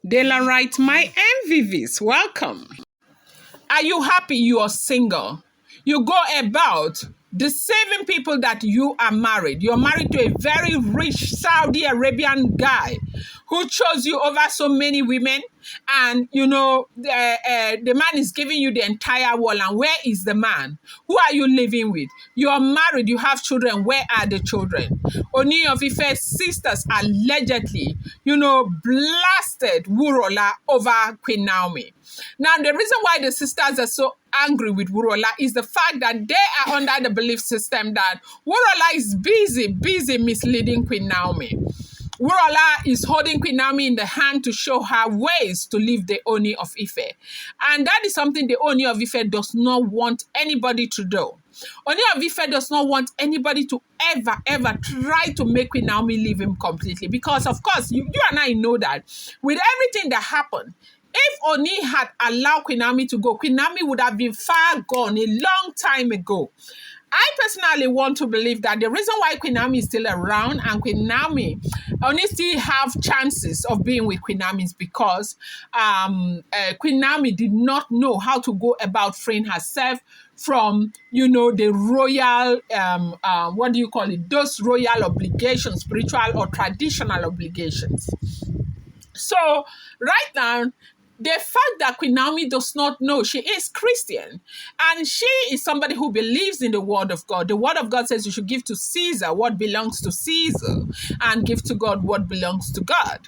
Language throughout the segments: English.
Dela write, my MVVs, welcome. Are you happy you are single? You go about deceiving people that you are married. You're married to a very rich Saudi Arabian guy who chose you over so many women. And, the man is giving you the entire world. And where is the man? Who are you living with? You are married. You have children. Where are the children? Ooni of Ife's sisters allegedly, blasted Wurola over Queen Naomi. Now, the reason why the sisters are so angry with Wurola is the fact that they are under the belief system that Wurola is busy misleading Queen Naomi. Wurola is holding Queen Naomi in the hand to show her ways to leave the Ooni of Ife. And that is something the Ooni of Ife does not want anybody to do. Ooni of Ife does not want anybody to ever try to make Queen Naomi leave him completely. Because, of course, you and I know that with everything that happened, if Ooni had allowed Queen Naomi to go, Queen Naomi would have been far gone a long time ago. I personally want to believe that the reason why Queen Naomi is still around and Queen Naomi only still have chances of being with Queen Naomi is because Queen Naomi did not know how to go about freeing herself from, the royal, those royal obligations, spiritual or traditional obligations. So right now, the fact that Queen Naomi does not know she is Christian and she is somebody who believes in the word of God. The word of God says you should give to Caesar what belongs to Caesar and give to God what belongs to God.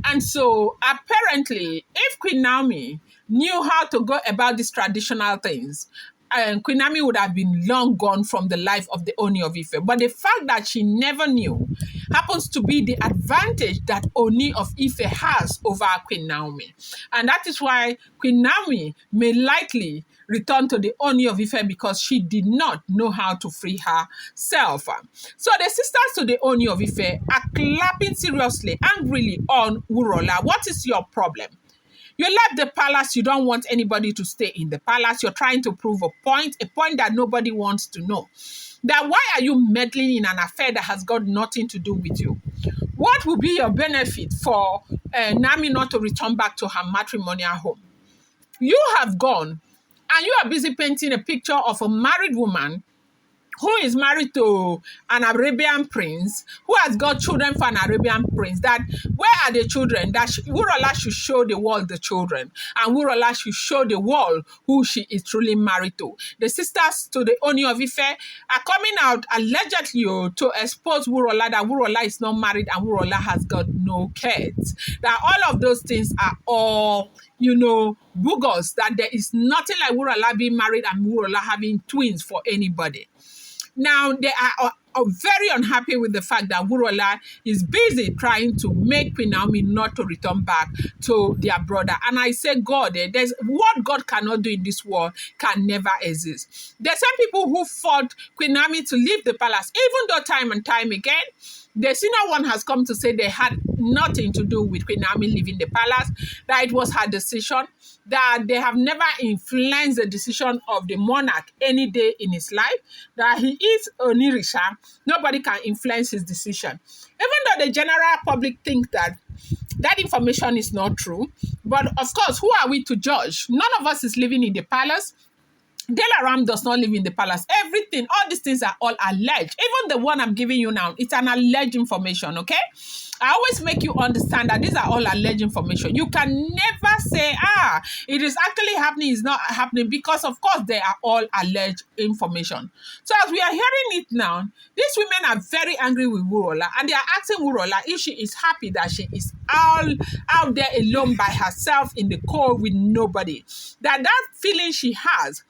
And so apparently, if Queen Naomi knew how to go about these traditional things, Queen Naomi would have been long gone from the life of the Ooni of Ife. But the fact that she never knew happens to be the advantage that Ooni of Ife has over Queen Naomi. And that is why Queen Naomi may likely return to the Ooni of Ife because she did not know how to free herself. So the sisters to the Ooni of Ife are clapping seriously, angrily on Wurola. What is your problem? You left the palace. You don't want anybody to stay in the palace. You're trying to prove a point that nobody wants to know. That why are you meddling in an affair that has got nothing to do with you? What will be your benefit for Naomi not to return back to her matrimonial home? You have gone and you are busy painting a picture of a married woman who is married to an Arabian prince, who has got children for an Arabian prince, that where are the children? That Wurola should show the world the children, and Wurola should show the world who she is truly married to. The sisters to the Ooni of Ife are coming out allegedly to expose Wurola, that Wurola is not married and Wurola has got no kids. That all of those things are all bogus, that there is nothing like Wurola being married and Wurola having twins for anybody. Now, they are very unhappy with the fact that Wurola is busy trying to make Queen Naomi not to return back to their brother. And I say, God, there's what God cannot do in this world can never exist. There's some people who fought Queen Naomi to leave the palace, even though time and time again, the senior one has come to say they had nothing to do with Queen Naomi leaving the palace, that it was her decision, that they have never influenced the decision of the monarch any day in his life, that he is oonirisha, nobody can influence his decision. Even though the general public think that information is not true, but of course, who are we to judge? None of us is living in the palace. Delaram does not live in the palace. Everything, all these things are all alleged. Even the one I'm giving you now, it's an alleged information, okay? I always make you understand that these are all alleged information. You can never say, it is actually happening, it's not happening, because of course they are all alleged information. So as we are hearing it now, these women are very angry with Wurola, and they are asking Wurola if she is happy that she is all out there alone by herself in the cold with nobody. That feeling she has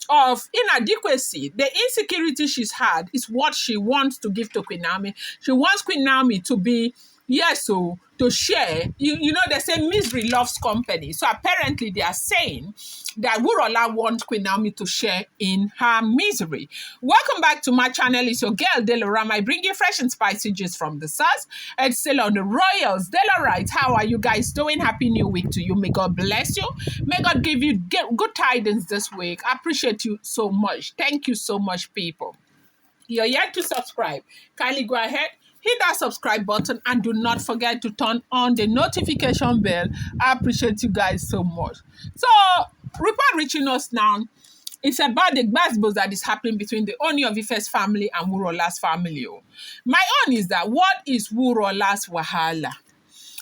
of inadequacy, the insecurity she's had, is what she wants to give to Queen Naomi. She wants Queen Naomi to be, to share. They say misery loves company. So apparently they are saying that Wurola wants Queen Naomi to share in her misery. Welcome back to my channel. It's your girl, Delaram. I bring you fresh and spicy gist from the source. It's still on the Royals. Delarites, how are you guys doing? Happy New Week to you. May God bless you. May God give you good tidings this week. I appreciate you so much. Thank you so much, people. You're yet to subscribe. Kindly go ahead, hit that subscribe button and do not forget to turn on the notification bell. I appreciate you guys so much. So, report reaching us now. It's about the gbasgbos that is happening between the Ooni of Ife's family and Wurola's family. Oh. My own is that what is Wurola's wahala?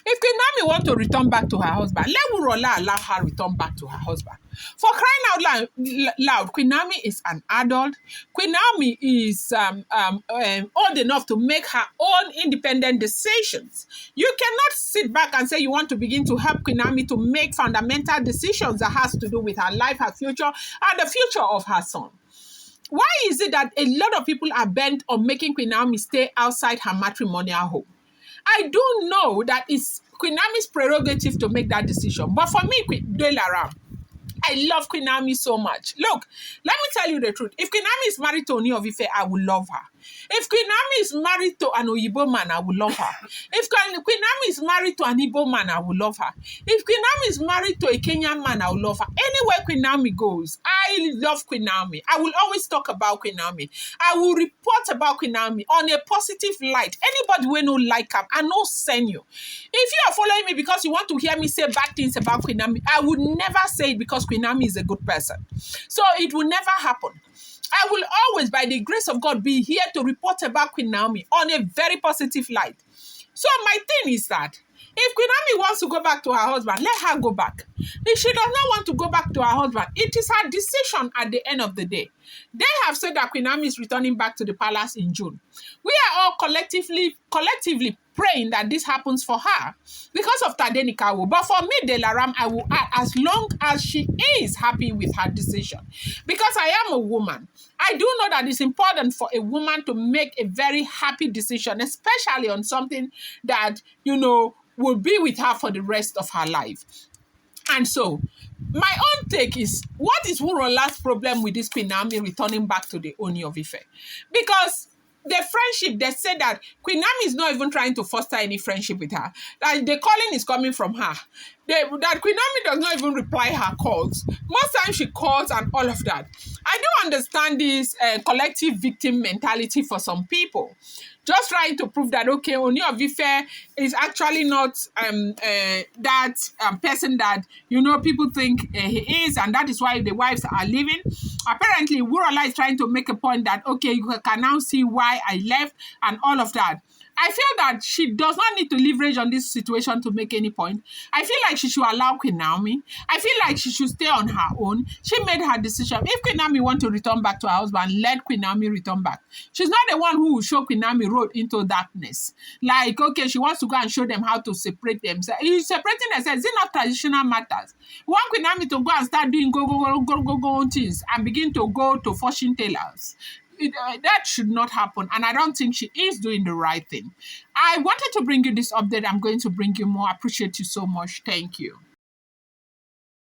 If Queen Naomi want to return back to her husband, let Wurola allow her return back to her husband. For crying out loud, Queen Naomi is an adult. Queen Naomi is old enough to make her own independent decisions. You cannot sit back and say you want to begin to help Queen Naomi to make fundamental decisions that has to do with her life, her future, and the future of her son. Why is it that a lot of people are bent on making Queen Naomi stay outside her matrimonial home? I do know that it's Queen Naomi's prerogative to make that decision. But for me, Delaram, I love Queen Naomi so much. Look, let me tell you the truth. If Queen Naomi is married to Ooni of Ife, I will love her. If Queen Naomi is married to an Oyibo man, I will love her. If Queen Naomi is married to an Igbo man, I will love her. If Queen Naomi is married to a Kenyan man, I will love her. Anywhere Queen Naomi goes, I love Queen Naomi. I will always talk about Queen Naomi. I will report about Queen Naomi on a positive light. Anybody who no like her, I no send you. If you are following me because you want to hear me say bad things about Queen Naomi, I would never say it because Queen Naomi is a good person. So it will never happen. I will always, by the grace of God, be here to report about Queen Naomi on a very positive light. So my thing is that if Queen Naomi wants to go back to her husband, let her go back. If she does not want to go back to her husband, it is her decision at the end of the day. They have said that Queen Naomi is returning back to the palace in June. We are all collectively praying that this happens for her because of Tadenikawo. But for me, Delaram, I will add, as long as she is happy with her decision. Because I am a woman. I do know that it's important for a woman to make a very happy decision, especially on something that, will be with her for the rest of her life. And so, my own take is, what is Wurola's problem with this Queen Naomi returning back to the Ooni of Ife? Because the friendship, they said that Queen Naomi is not even trying to foster any friendship with her. That the calling is coming from her. That Queen Naomi does not even reply her calls. Most times she calls and all of that. I do understand this collective victim mentality for some people. Just trying to prove that, okay, Ooni of Ife is actually not that person that, people think he is, and that is why the wives are leaving. Apparently, Wurola is trying to make a point that, okay, you can now see why I left and all of that. I feel that she does not need to leverage on this situation to make any point. I feel like she should allow Queen Naomi. I feel like she should stay on her own. She made her decision. If Queen Naomi wants to return back to her husband, let Queen Naomi return back. She's not the one who will show Queen Naomi road into darkness. Like, okay, she wants to go and show them how to separate themselves. Separating themselves, is it not traditional matters? We want Queen Naomi to go and start doing go things and begin to go to fortune tellers. That should not happen, and I don't think she is doing the right thing. I wanted to bring you this update. I'm going to bring you more. I appreciate you so much. Thank you.